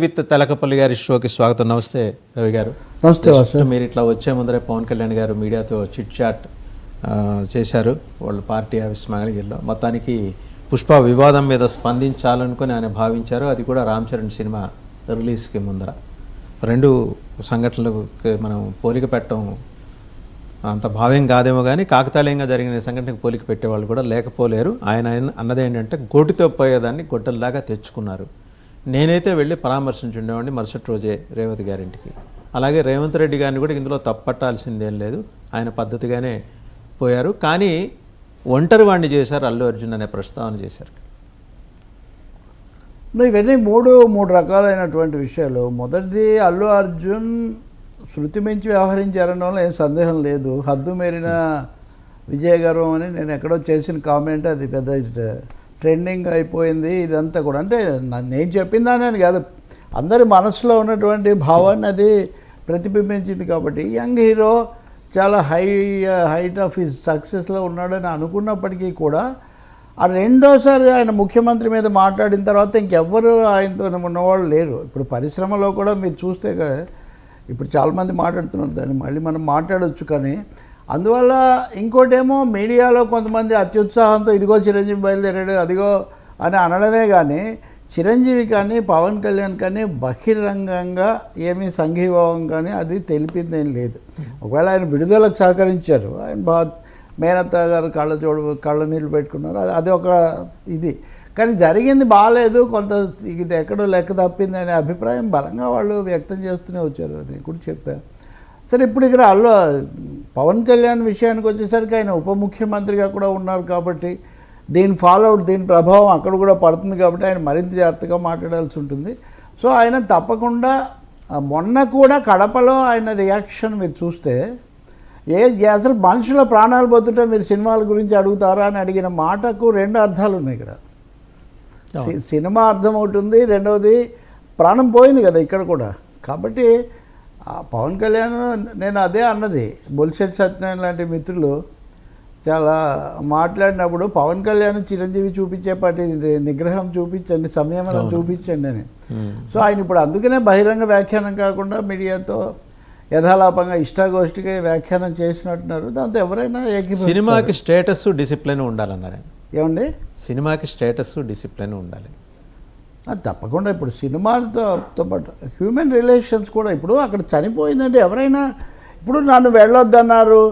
With Telakapalli గారి షోకి స్వాగతం. నమస్తే రవి గారు. నమస్తే. మీరు ఇట్లా వచ్చే ముందరే పవన్ కళ్యాణ్ గారు మీడియాతో చిట్ చాట్ చేశారు వాళ్ళ పార్టీ ఆఫీస్ మంగళగిరిలో. మొత్తానికి పుష్ప వివాదం మీద స్పందించాలనుకుని ఆయన భావించారు. అది కూడా రామ్ చరణ్ సినిమా రిలీజ్కి ముందర. రెండు సంఘటనలకు మనం పోలిక పెట్టడం అంత భావ్యం కాదేమో కానీ కాకతాళీయంగా జరిగిన సంఘటనకు పోలిక పెట్టేవాళ్ళు కూడా లేకపోలేరు. ఆయన అన్నది ఏంటంటే గోటితో పోయేదాన్ని గొడ్డల దాకా తెచ్చుకున్నారు. నేనైతే వెళ్ళి పరామర్శించుండేవాడిని మరుసటి రోజే రేవంత్ గారింటికి. అలాగే రేవంత్ రెడ్డి గారిని కూడా ఇందులో తప్పట్టాల్సిందేం లేదు, ఆయన పద్ధతిగానే పోయారు. కానీ ఒంటరి వాడిని చేశారు అల్లు అర్జున్ అనే ప్రస్తావన చేశారు. ఇవన్నీ మూడు రకాలైనటువంటి విషయాలు. మొదటిది, అల్లు అర్జున్ శృతి మించి వ్యవహరించారనడంలో ఏం సందేహం లేదు. హద్దు మీరిన విజయగర్వం అని నేను ఎక్కడో చేసిన కామెంట్ అది పెద్ద ట్రెండింగ్ అయిపోయింది. ఇదంతా కూడా అంటే నేను చెప్పిందానని కాదు, అందరి మనసులో ఉన్నటువంటి భావాన్ని అది ప్రతిబింబించింది. కాబట్టి యంగ్ హీరో చాలా హైట్ ఆఫ్ హిస్ సక్సెస్లో ఉన్నాడని అనుకున్నప్పటికీ కూడా ఆ రెండోసారి ఆయన ముఖ్యమంత్రి మీద మాట్లాడిన తర్వాత ఇంకెవ్వరు ఆయనతో ఉన్నవాళ్ళు లేరు. ఇప్పుడు పరిశ్రమలో కూడా మీరు చూస్తే ఇప్పుడు చాలామంది మాట్లాడుతున్నారు, దాన్ని మళ్ళీ మనం మాట్లాడవచ్చు. కానీ అందువల్ల ఇంకోటేమో మీడియాలో కొంతమంది అత్యుత్సాహంతో ఇదిగో చిరంజీవి బయలుదేరాడు అదిగో అని అనడమే కానీ చిరంజీవి కానీ పవన్ కళ్యాణ్ కానీ బహిరంగంగా ఏమీ సంఘీభావం కానీ అది తెలిపిందేం లేదు. ఒకవేళ ఆయన విడుదలకు సహకరించారు, ఆయన మేనత్త గారు కళ్ళ నీళ్ళు పెట్టుకున్నారు, అది ఒక ఇది. కానీ జరిగింది బాగాలేదు, కొంత ఇది ఎక్కడో లెక్క తప్పింది అనే అభిప్రాయం బలంగా వాళ్ళు వ్యక్తం చేస్తూనే వచ్చారు. నేను కూడా చెప్పాను. సరే, ఇప్పుడు ఇక్కడ పవన్ కళ్యాణ్ విషయానికి వచ్చేసరికి ఆయన ఉప ముఖ్యమంత్రిగా కూడా ఉన్నారు కాబట్టి దీని ఫాలోఅవుట్, దీని ప్రభావం అక్కడ కూడా పడుతుంది కాబట్టి ఆయన మరింత జాగ్రత్తగా మాట్లాడాల్సి ఉంటుంది. సో ఆయన తప్పకుండా మొన్న కూడా కడపలో ఆయన రియాక్షన్ మీరు చూస్తే అసలు మనుషుల ప్రాణాలు పోతుంటే మీరు సినిమాల గురించి అడుగుతారా అని అడిగిన మాటకు రెండు అర్థాలు ఉన్నాయి ఇక్కడ. సినిమా అర్థం అవుతుంది, రెండవది ప్రాణం పోయింది కదా ఇక్కడ కూడా. కాబట్టి పవన్ కళ్యాణ్, నేను అదే అన్నది, బొలిశెట్టి సత్యనారాయణ లాంటి మిత్రులు చాలా మాట్లాడినప్పుడు పవన్ కళ్యాణ్ చిరంజీవి చూపించేపాటి నిగ్రహం చూపించండి, సంయమనం చూపించండి అని. సో ఆయన ఇప్పుడు అందుకనే బహిరంగ వ్యాఖ్యానం కాకుండా మీడియాతో యథాలాపంగా ఇష్టాగోష్ఠిగా వ్యాఖ్యానం చేసినట్టున్నారు. దాంతో ఎవరైనా సినిమాకి స్టేటస్ డిసిప్లిన్ ఉండాలన్నారు. ఏమండి, సినిమాకి స్టేటస్ డిసిప్లిన్ ఉండాలి. అది తప్పకుండా. ఇప్పుడు సినిమాతో పాటు హ్యూమన్ రిలేషన్స్ కూడా, ఇప్పుడు అక్కడ చనిపోయిందంటే ఎవరైనా, ఇప్పుడు నన్ను వెళ్ళొద్దన్నారు,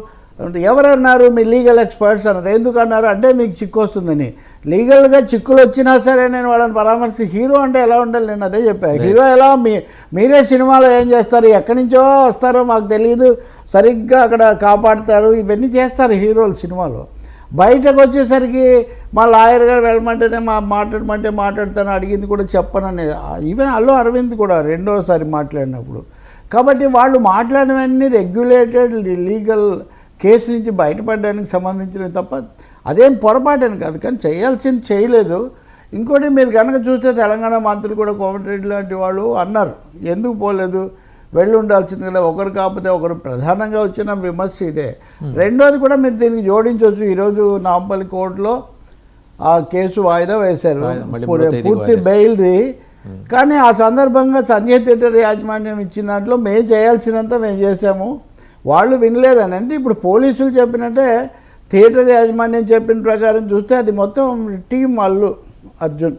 ఎవరన్నారు, మీ లీగల్ ఎక్స్పర్ట్స్ అన్నారు. ఎందుకు అన్నారు అంటే మీకు చిక్కు వస్తుందని. లీగల్గా చిక్కులు వచ్చినా సరే నేను వాళ్ళని పరామర్శి. హీరో అంటే ఎలా ఉండాలి, నేను అదే చెప్పాను. హీరో ఎలా, మీరే సినిమాలో ఏం చేస్తారు, ఎక్కడి నుంచో వస్తారో మాకు తెలియదు, సరిగ్గా అక్కడ కాపాడుతారు, ఇవన్నీ చేస్తారు హీరోలు సినిమాలో. బయటకు వచ్చేసరికి మా లాయర్ గారు వెళ్ళమంటేనే మాట్లాడమంటే మాట్లాడతాను, అడిగింది కూడా చెప్పననేది. ఈవెన్ అల్లు అరవింద్ కూడా రెండోసారి మాట్లాడినప్పుడు. కాబట్టి వాళ్ళు మాట్లాడినవన్నీ రెగ్యులేటెడ్ లీగల్ కేసు నుంచి బయటపడడానికి సంబంధించినవి తప్ప అదేం పొరపాటని కాదు. కానీ చేయాల్సింది చేయలేదు. ఇంకోటి మీరు కనుక చూస్తే తెలంగాణ మంత్రులు కూడా కోమటిరెడ్డి లాంటి వాళ్ళు అన్నారు, ఎందుకు పోలేదు, వెళ్ళి ఉండాల్సింది కదా, ఒకరు కాకపోతే ఒకరు. ప్రధానంగా వచ్చిన విమర్శ ఇదే. రెండోది కూడా మీరు దీనికి జోడించవచ్చు. ఈరోజు నాంపల్లి కోర్టులో ఆ కేసు వాయిదా వేశారు, పూర్తి బెయిల్ది. కానీ ఆ సందర్భంగా సంజయ్ థియేటర్ యాజమాన్యం ఇచ్చిన దాంట్లో మేము చేయాల్సినంత మేము చేసాము, వాళ్ళు వినలేదని. అంటే ఇప్పుడు పోలీసులు చెప్పినట్టే థియేటర్ యాజమాన్యం చెప్పిన ప్రకారం చూస్తే అది మొత్తం టీం అల్లు అర్జున్,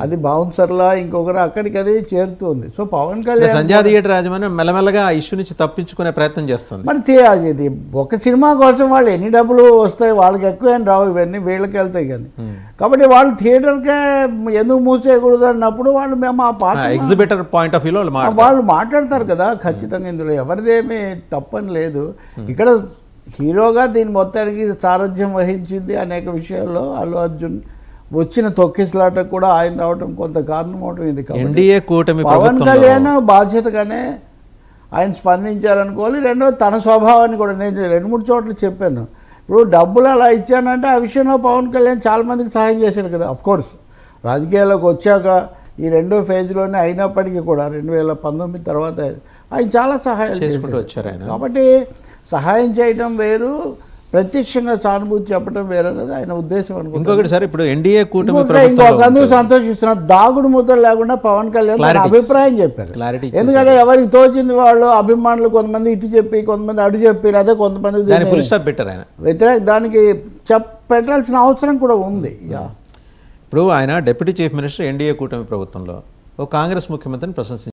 అది బౌన్సర్లా ఇంకొకరు అక్కడికి అది చేరుతుంది. సో పవన్ కళ్యాణ్ సంజయ్ థియేటర్ యాజమాన్యం మెల్లమెల్లగా ఆ ఇష్యూ నుంచి తప్పించుకునే ప్రయత్నం చేస్తుంది. మరి ఇది ఒక సినిమా కోసం వాళ్ళు ఎన్ని డబ్బులు వస్తాయి, వాళ్ళకి ఎక్కువ ఏం రావు, ఇవన్నీ వీళ్ళకి వెళ్తాయి. కానీ కాబట్టి వాళ్ళు థియేటర్కే ఎందుకు మూసేయకూడదు అన్నప్పుడు వాళ్ళు మేము ఆ పాత్ర ఎగ్జిబిటర్ పాయింట్ ఆఫ్ వ్యూలో వాళ్ళు మాట్లాడతారు కదా. ఖచ్చితంగా ఇందులో ఎవరిదేమీ తప్పని లేదు. ఇక్కడ హీరోగా దీని మొత్తానికి సారథ్యం వహించింది అనేక విషయాల్లో అల్లు అర్జున్. వచ్చిన తొక్కిసలాటకు కూడా ఆయన రావడం కొంత కారణం అవడం ఇది. ఎన్డీఏ కూటమి పవన్ కళ్యాణ్ బాధ్యతగానే ఆయన స్పందించాలనుకోవాలి. రెండోది తన స్వభావాన్ని కూడా నేను 2-3 చోట్ల చెప్పాను. ఇప్పుడు డబ్బులు అలా ఇచ్చానంటే ఆ విషయంలో పవన్ కళ్యాణ్ చాలామందికి సహాయం చేశాడు కదా. అఫ్కోర్స్ రాజకీయాల్లోకి వచ్చాక ఈ రెండో ఫేజ్లోనే అయినప్పటికీ కూడా 2019 తర్వాత ఆయన చాలా సహాయం చేసుకుంటూ వచ్చారు ఆయన. కాబట్టి సహాయం చేయటం వేరు, ప్రత్యక్షంగా సానుభూతి చెప్పడం వేరనేది ఆయన ఉద్దేశం అనుకుంటున్నాను. ఇంకొకటి సార్, ఇప్పుడు ఎన్డీఏ కూటమి ఇంకొక ప్రభుత్వంలో అందుకు సంతోషిస్తున్నా, దాగుడు ముద్దలు లేకుండా పవన్ కళ్యాణ్ తన Clarity అభిప్రాయం చెప్పారు. క్లారిటీ ఎందుకంటే ఎవరికి తోచింది వాళ్ళు అభిమానులు కొంతమంది ఇటు చెప్పి, కొంతమంది అటు చెప్పి, లేదా కొంతమంది దాని ఫుల్ స్టాప్ పెట్టారు ఆయన. దానికి పెట్టాల్సిన అవసరం కూడా ఉంది. ఇప్పుడు ఆయన డిప్యూటీ చీఫ్ మినిస్టర్ ఎన్డీఏ కూటమి ప్రభుత్వంలో ఓ కాంగ్రెస్ ముఖ్యమంత్రిని ప్రశంసించారు.